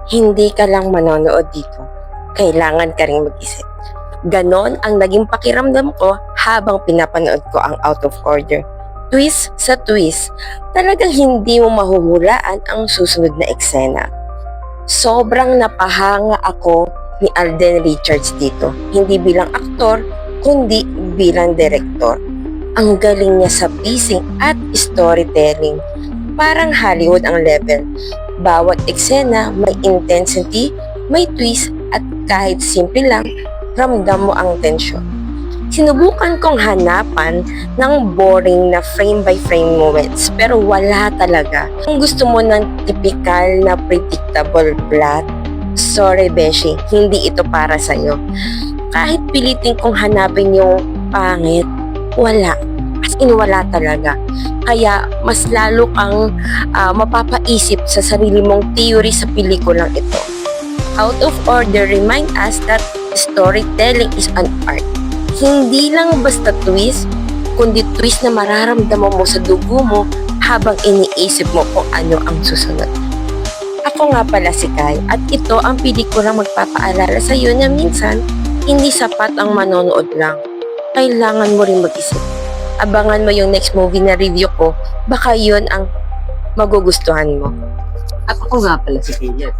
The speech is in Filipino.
Hindi ka lang manonood dito. Kailangan ka ring mag-isip. Ganon ang naging pakiramdam ko habang pinapanood ko ang Out of Order. Twist sa twist, talagang hindi mo mahuhulaan ang susunod na eksena. Sobrang napahanga ako ni Alden Richards dito. Hindi bilang aktor, kundi bilang direktor. Ang galing niya sa pacing at storytelling. Parang Hollywood ang level. Bawat eksena may intensity, may twist at kahit simple lang, ramdam mo ang tensyon. Sinubukan kong hanapan ng boring na frame by frame moments pero wala talaga. Kung gusto mo ng typical na predictable plot, sorry Beshi, hindi ito para sa'yo. Kahit pilitin kong hanapin yung pangit, wala. As in wala talaga. Kaya mas lalo kang mapapaisip sa sarili mong theory sa pelikulang ito. Out of Order remind us that storytelling is an art. Hindi lang basta twist, kundi twist na mararamdaman mo sa dugo mo habang iniisip mo kung ano ang susunod. Ako nga pala si Kai at ito ang pelikulang magpapaalala sa iyo na minsan hindi sapat ang manonood lang. Kailangan mo rin mag-isip. Abangan mo yung next movie na review ko, baka yun ang magugustuhan mo. At ako nga pala si Kayet.